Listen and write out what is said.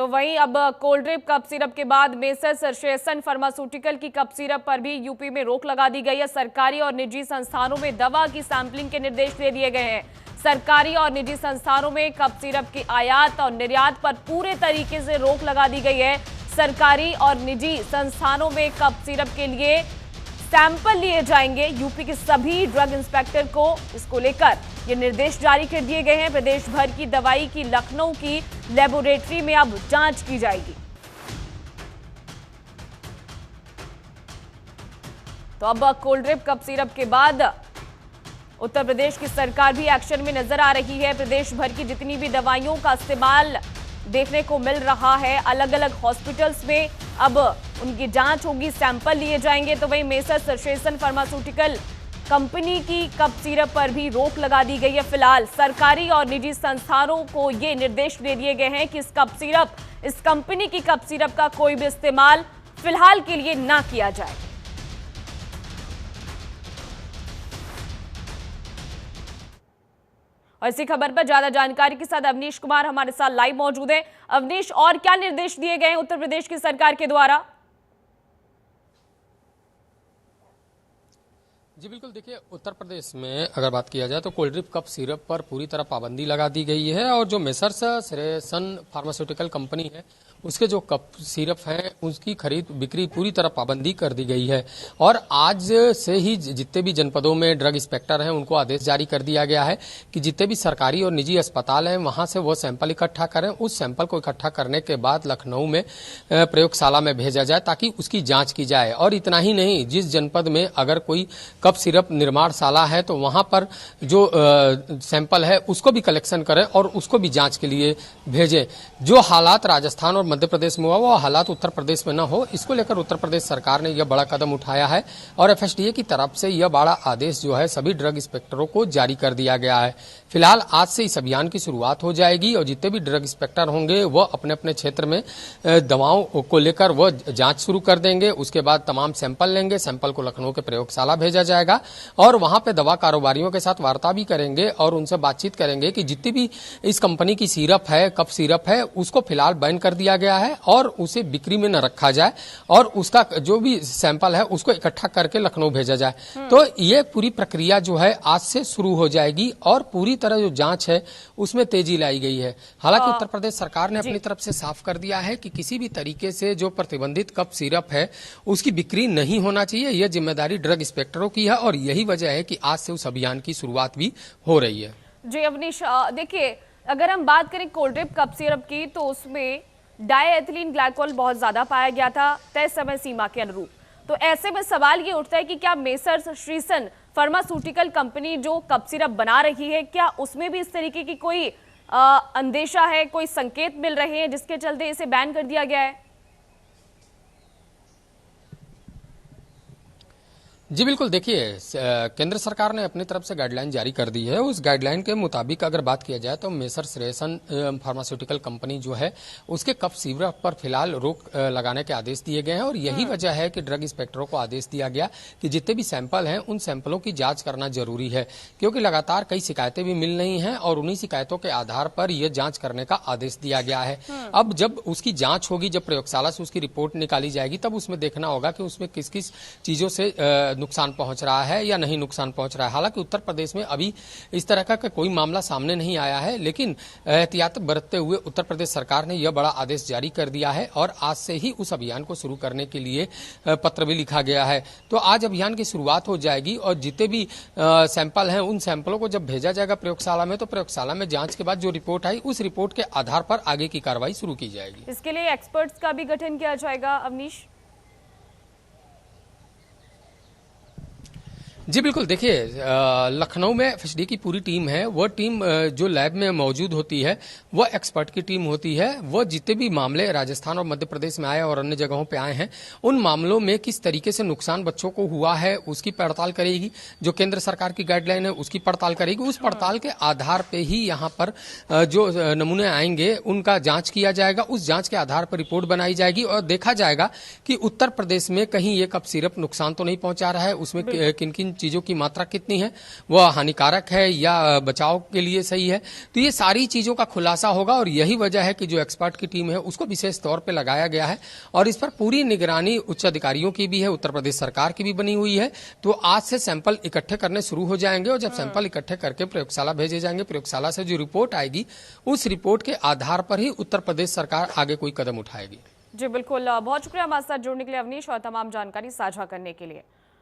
वहीं अब cold drip cup syrup के बाद मेसर्स श्रेयसन फार्मास्यूटिकल की कप सिरप पर भी यूपी में रोक लगा दी गई है। सरकारी और निजी संस्थानों में दवा की सैंपलिंग के निर्देश दे दिए गए हैं। सरकारी और निजी संस्थानों में कप सिरप की आयात और निर्यात पर पूरे तरीके से रोक लगा दी गई है। सरकारी और निजी संस्थानों में कप सिरप के लिए सैंपल लिए जाएंगे। यूपी के सभी ड्रग इंस्पेक्टर को इसको लेकर ये निर्देश जारी कर दिए गए हैं। प्रदेश भर की दवाई की लखनऊ की लेबोरेटरी में अब जांच की जाएगी। तो अब कोल्ड ड्रिप कप सिरप के बाद उत्तर प्रदेश की सरकार भी एक्शन में नजर आ रही है। प्रदेश भर की जितनी भी दवाइयों का इस्तेमाल देखने को मिल रहा है, अलग अलग हॉस्पिटल्स में अब उनकी जांच होगी, सैंपल लिए जाएंगे। तो वहीं मेसर्स श्रेयसन फार्मास्यूटिकल कंपनी की कप सिरप पर भी रोक लगा दी गई है। फिलहाल सरकारी और निजी संस्थानों को ये निर्देश दे दिए गए हैं कि इस कंपनी की कप सिरप का कोई भी इस्तेमाल फिलहाल के लिए ना किया जाए। और इसी खबर पर ज्यादा जानकारी के साथ अवनीश कुमार हमारे साथ लाइव मौजूद है। अवनीश, और क्या निर्देश दिए गए हैं उत्तर प्रदेश की सरकार के द्वारा? जी बिल्कुल, देखिए उत्तर प्रदेश में अगर बात किया जाए तो कोल्ड ड्रिप कप सिरप पर पूरी तरह पाबंदी लगा दी गई है और जो मेसर्स श्रेयसन फार्मास्यूटिकल कंपनी है उसके जो कप सिरप हैं उसकी खरीद बिक्री पूरी तरह पाबंदी कर दी गई है। और आज से ही जितने भी जनपदों में ड्रग इंस्पेक्टर हैं उनको आदेश जारी कर दिया गया है कि जितने भी सरकारी और निजी अस्पताल हैं वहां से वो सैंपल इकट्ठा करें। उस सैंपल को इकट्ठा करने के बाद लखनऊ में प्रयोगशाला में भेजा जाए ताकि उसकी जांच की जाए। और इतना ही नहीं, जिस जनपद में अगर कोई कप सिरप निर्माणशाला है तो वहां पर जो सैंपल है उसको भी कलेक्शन करें और उसको भी जांच के लिए भेजें। जो हालात राजस्थान और मध्य प्रदेश में हुआ वो हालात उत्तर प्रदेश में न हो, इसको लेकर उत्तर प्रदेश सरकार ने यह बड़ा कदम उठाया है और एफएसडीए की तरफ से यह बड़ा आदेश जो है सभी ड्रग इंस्पेक्टरों को जारी कर दिया गया है। फिलहाल आज से इस अभियान की शुरुआत हो जाएगी और जितने भी ड्रग इंस्पेक्टर होंगे वह अपने अपने क्षेत्र में दवाओं को लेकर वह जांच शुरू कर देंगे। उसके बाद तमाम सैंपल लेंगे, सैंपल को लखनऊ के प्रयोगशाला भेजा जाएगा और वहां पे दवा कारोबारियों के साथ वार्ता भी करेंगे और उनसे बातचीत करेंगे कि जितनी भी इस कंपनी की सिरप है, कप सिरप है, उसको फिलहाल बैन कर दिया गया है और उसे बिक्री में न रखा जाए और उसका जो भी सैंपल है उसको इकट्ठा करके लखनऊ भेजा जाए। तो ये पूरी प्रक्रिया जो है आज से शुरू हो जाएगी और पूरी तरह जो जांच है उसमें तेजी लाई गई है। हालांकि उत्तर प्रदेश सरकार ने अपनी तरफ से साफ कर दिया है कि किसी भी तरीके से जो प्रतिबंधित कप सिरप है उसकी बिक्री नहीं होना चाहिए। यह जिम्मेदारी ड्रग इंस्पेक्टरों की है और यही वजह है कि आज से उस अभियान की शुरुआत भी हो रही है। जी अवनीश, देखिए अगर हम बात करें कोल्ड ड्रिप कप सिरप की तो उसमें डायएथिलीन ग्लाइकोल बहुत ज्यादा पाया गया था तय समय सीमा के अनुरूप। तो ऐसे में सवाल ये उठता है कि क्या मेसर्स श्रेयसन फार्मास्यूटिकल कंपनी जो कप सिरप बना रही है क्या उसमें भी इस तरीके की कोई अंदेशा है, कोई संकेत मिल रहे हैं जिसके चलते इसे बैन कर दिया गया है? जी बिल्कुल, देखिए केंद्र सरकार ने अपनी तरफ से गाइडलाइन जारी कर दी है। उस गाइडलाइन के मुताबिक अगर बात किया जाए तो मेसर श्रेयसन फार्मास्यूटिकल कंपनी जो है उसके कप सिरप पर फिलहाल रोक लगाने के आदेश दिए गए हैं और यही वजह है कि ड्रग इंस्पेक्टरों को आदेश दिया गया कि जितने भी सैंपल हैं उन सैंपलों की जांच करना जरूरी है क्योंकि लगातार कई शिकायतें भी मिल रही हैं और उन्हीं शिकायतों के आधार पर यह जांच करने का आदेश दिया गया है। अब जब उसकी जांच होगी, जब प्रयोगशाला से उसकी रिपोर्ट निकाली जाएगी तब उसमें देखना होगा कि उसमें किस किस चीजों से नुकसान पहुंच रहा है या नहीं नुकसान पहुंच रहा है। हालांकि उत्तर प्रदेश में अभी इस तरह का कोई मामला सामने नहीं आया है, लेकिन एहतियात बरतते हुए उत्तर प्रदेश सरकार ने यह बड़ा आदेश जारी कर दिया है और आज से ही उस अभियान को शुरू करने के लिए पत्र भी लिखा गया है। तो आज अभियान की शुरुआत हो जाएगी और जितने भी सैंपल हैं उन सैंपलों को जब भेजा जाएगा प्रयोगशाला में तो प्रयोगशाला में जांच के बाद जो रिपोर्ट आई उस रिपोर्ट के आधार पर आगे की कार्रवाई शुरू की जाएगी। इसके लिए एक्सपर्ट्स का भी गठन किया जाएगा अवनीश? जी बिल्कुल, देखिए लखनऊ में एफएसडी की पूरी टीम है। वो टीम जो लैब में मौजूद होती है वो एक्सपर्ट की टीम होती है। वो जितने भी मामले राजस्थान और मध्य प्रदेश में आए और अन्य जगहों पे आए हैं उन मामलों में किस तरीके से नुकसान बच्चों को हुआ है उसकी पड़ताल करेगी। जो केंद्र सरकार की गाइडलाइन है उसकी पड़ताल करेगी। उस पड़ताल के आधार पे ही यहाँ पर जो नमूने आएंगे उनका जांच किया जाएगा। उस जांच के आधार पर रिपोर्ट बनाई जाएगी और देखा जाएगा कि उत्तर प्रदेश में कहीं ये कप सिरप नुकसान तो नहीं पहुंचा रहा है, उसमें किन किन चीजों की मात्रा कितनी है, वह हानिकारक है या बचाव के लिए सही है। तो ये सारी चीजों का खुलासा होगा और यही वजह है कि जो एक्सपर्ट की टीम है उसको विशेष तौर पे लगाया गया है और इस पर पूरी निगरानी उच्च अधिकारियों की भी है, उत्तर प्रदेश सरकार की भी बनी हुई है। तो आज से सैंपल इकट्ठे करने शुरू हो जाएंगे और जब सैंपल इकट्ठे करके प्रयोगशाला भेजे जाएंगे, प्रयोगशाला से जो रिपोर्ट आएगी उस रिपोर्ट के आधार पर ही उत्तर प्रदेश सरकार आगे कोई कदम उठाएगी। जी बिल्कुल, बहुत शुक्रिया हमारे साथ जुड़ने के लिए अवनीश और तमाम जानकारी साझा करने के लिए।